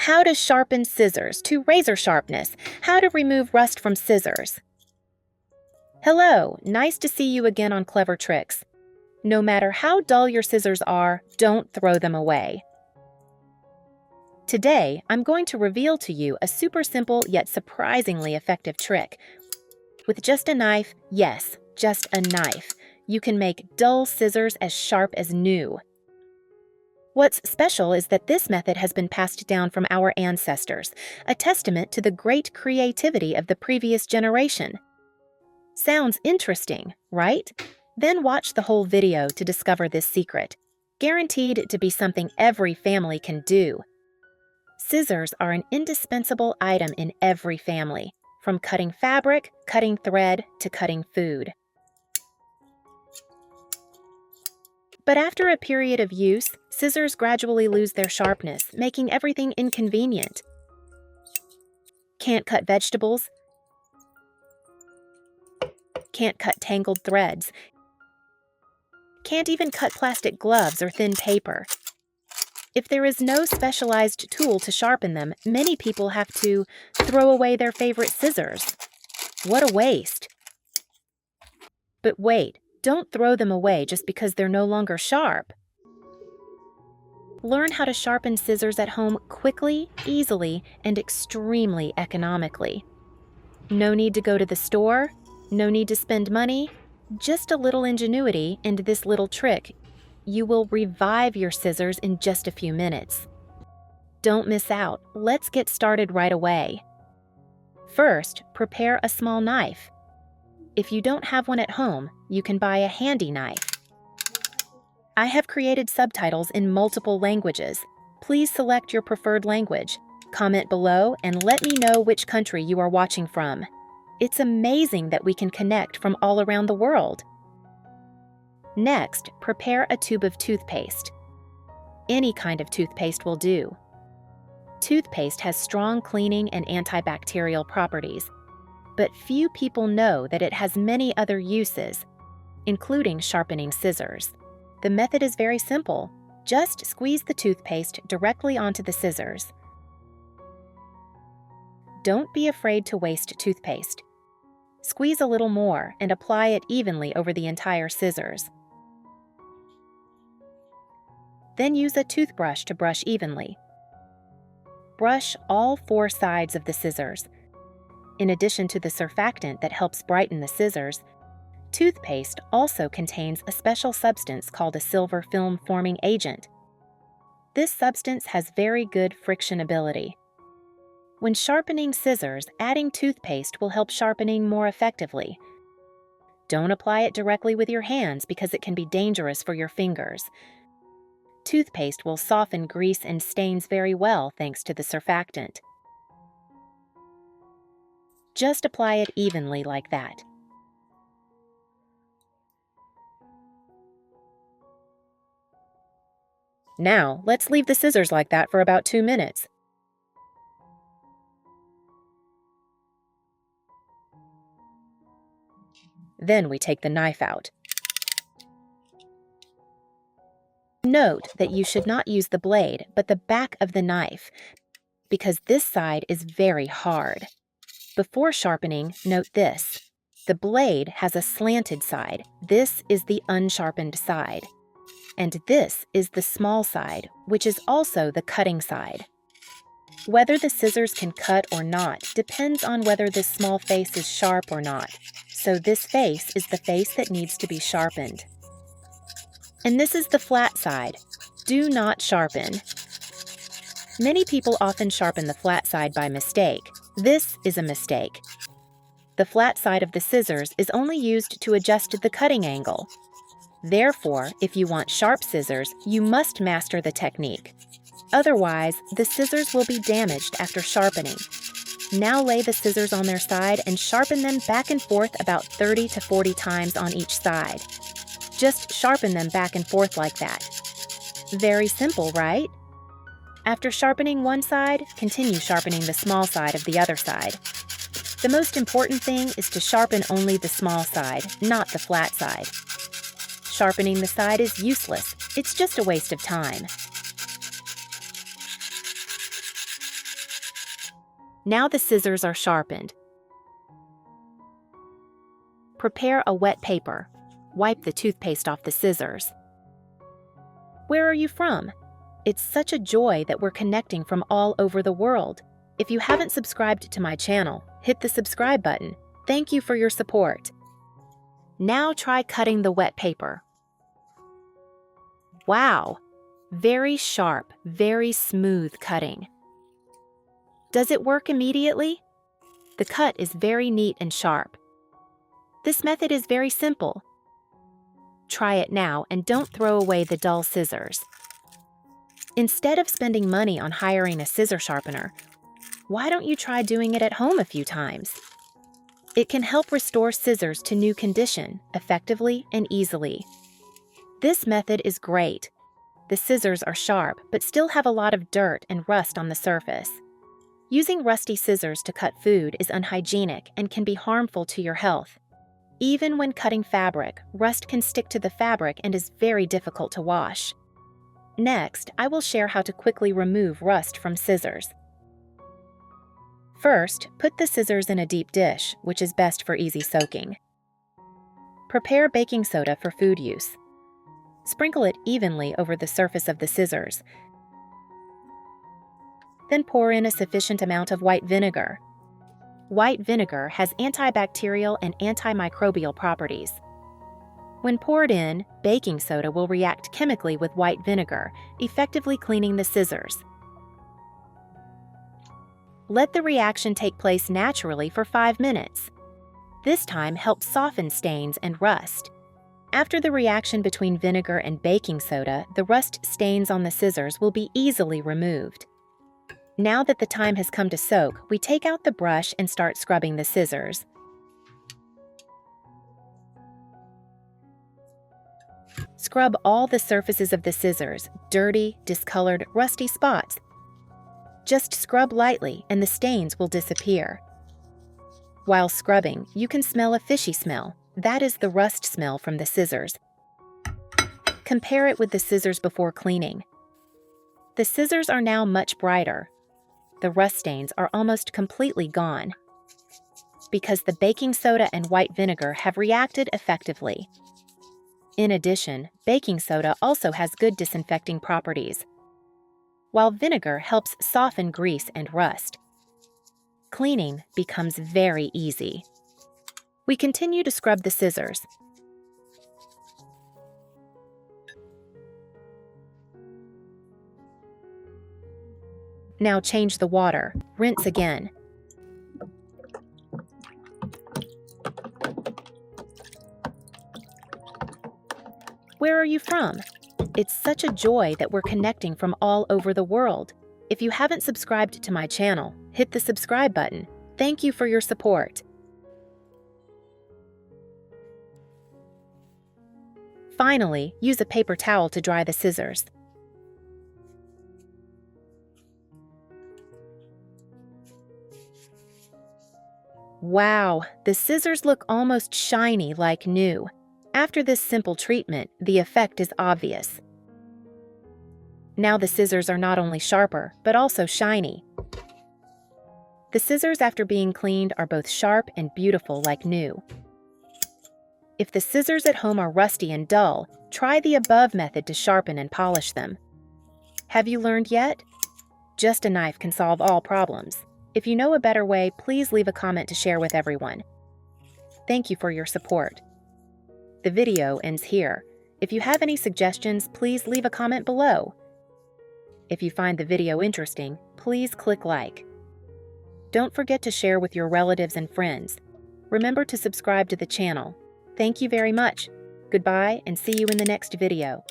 How to sharpen scissors to razor sharpness. How to remove rust from scissors. Hello, nice to see you again on Clever Tricks. No matter how dull your scissors are, don't throw them away. Today, I'm going to reveal to you a super simple yet surprisingly effective trick. With just a knife, yes, just a knife, you can make dull scissors as sharp as new. What's special is that this method has been passed down from our ancestors, a testament to the great creativity of the previous generation. Sounds interesting, right? Then watch the whole video to discover this secret. Guaranteed to be something every family can do. Scissors are an indispensable item in every family, from cutting fabric, cutting thread, to cutting food. But after a period of use, scissors gradually lose their sharpness, making everything inconvenient. Can't cut vegetables. Can't cut tangled threads. Can't even cut plastic gloves or thin paper. If there is no specialized tool to sharpen them, many people have to throw away their favorite scissors. What a waste! But wait, don't throw them away just because they're no longer sharp. Learn how to sharpen scissors at home quickly, easily, and extremely economically. No need to go to the store, no need to spend money, just a little ingenuity and this little trick. You will revive your scissors in just a few minutes. Don't miss out. Let's get started right away. First, prepare a small knife. If you don't have one at home, you can buy a handy knife. I have created subtitles in multiple languages. Please select your preferred language. Comment below and let me know which country you are watching from. It's amazing that we can connect from all around the world. Next, prepare a tube of toothpaste. Any kind of toothpaste will do. Toothpaste has strong cleaning and antibacterial properties, but few people know that it has many other uses, including sharpening scissors. The method is very simple. Just squeeze the toothpaste directly onto the scissors. Don't be afraid to waste toothpaste. Squeeze a little more and apply it evenly over the entire scissors. Then use a toothbrush to brush evenly. Brush all 4 sides of the scissors. In addition to the surfactant that helps brighten the scissors, toothpaste also contains a special substance called a silver film forming agent. This substance has very good friction ability. When sharpening scissors, adding toothpaste will help sharpening more effectively. Don't apply it directly with your hands because it can be dangerous for your fingers. Toothpaste will soften grease and stains very well thanks to the surfactant. Just apply it evenly like that. Now, let's leave the scissors like that for about 2 minutes. Then we take the knife out. Note that you should not use the blade, but the back of the knife, because this side is very hard. Before sharpening, note this. The blade has a slanted side. This is the unsharpened side. And this is the small side, which is also the cutting side. Whether the scissors can cut or not depends on whether this small face is sharp or not. So this face is the face that needs to be sharpened. And this is the flat side. Do not sharpen. Many people often sharpen the flat side by mistake. This is a mistake. The flat side of the scissors is only used to adjust the cutting angle. Therefore, if you want sharp scissors, you must master the technique. Otherwise, the scissors will be damaged after sharpening. Now lay the scissors on their side and sharpen them back and forth about 30 to 40 times on each side. Just sharpen them back and forth like that. Very simple, right? After sharpening one side, continue sharpening the small side of the other side. The most important thing is to sharpen only the small side, not the flat side. Sharpening the side is useless. It's just a waste of time. Now the scissors are sharpened. Prepare a wet paper. Wipe the toothpaste off the scissors. Where are you from? It's such a joy that we're connecting from all over the world. If you haven't subscribed to my channel, hit the subscribe button. Thank you for your support. Now try cutting the wet paper. Wow! Very sharp, very smooth cutting. Does it work immediately? The cut is very neat and sharp. This method is very simple. Try it now and don't throw away the dull scissors. Instead of spending money on hiring a scissor sharpener, why don't you try doing it at home a few times? It can help restore scissors to new condition effectively and easily. This method is great. The scissors are sharp but still have a lot of dirt and rust on the surface. Using rusty scissors to cut food is unhygienic and can be harmful to your health. Even when cutting fabric, rust can stick to the fabric and is very difficult to wash. Next, I will share how to quickly remove rust from scissors. First, put the scissors in a deep dish, which is best for easy soaking. Prepare baking soda for food use. Sprinkle it evenly over the surface of the scissors. Then pour in a sufficient amount of white vinegar. White vinegar has antibacterial and antimicrobial properties. When poured in, baking soda will react chemically with white vinegar, effectively cleaning the scissors. Let the reaction take place naturally for 5 minutes. This time helps soften stains and rust. After the reaction between vinegar and baking soda, the rust stains on the scissors will be easily removed. Now that the time has come to soak, we take out the brush and start scrubbing the scissors. Scrub all the surfaces of the scissors, dirty, discolored, rusty spots. Just scrub lightly and the stains will disappear. While scrubbing, you can smell a fishy smell. That is the rust smell from the scissors. Compare it with the scissors before cleaning. The scissors are now much brighter. The rust stains are almost completely gone because the baking soda and white vinegar have reacted effectively. In addition, baking soda also has good disinfecting properties, while vinegar helps soften grease and rust. Cleaning becomes very easy. We continue to scrub the scissors. Now change the water. Rinse again. Where are you from? It's such a joy that we're connecting from all over the world. If you haven't subscribed to my channel, hit the subscribe button. Thank you for your support. Finally, use a paper towel to dry the scissors. Wow, the scissors look almost shiny like new. After this simple treatment, the effect is obvious. Now the scissors are not only sharper, but also shiny. The scissors after being cleaned are both sharp and beautiful like new. If the scissors at home are rusty and dull, try the above method to sharpen and polish them. Have you learned yet? Just a knife can solve all problems. If you know a better way, please leave a comment to share with everyone. Thank you for your support. The video ends here. If you have any suggestions, please leave a comment below. If you find the video interesting, please click like. Don't forget to share with your relatives and friends. Remember to subscribe to the channel. Thank you very much. Goodbye and see you in the next video.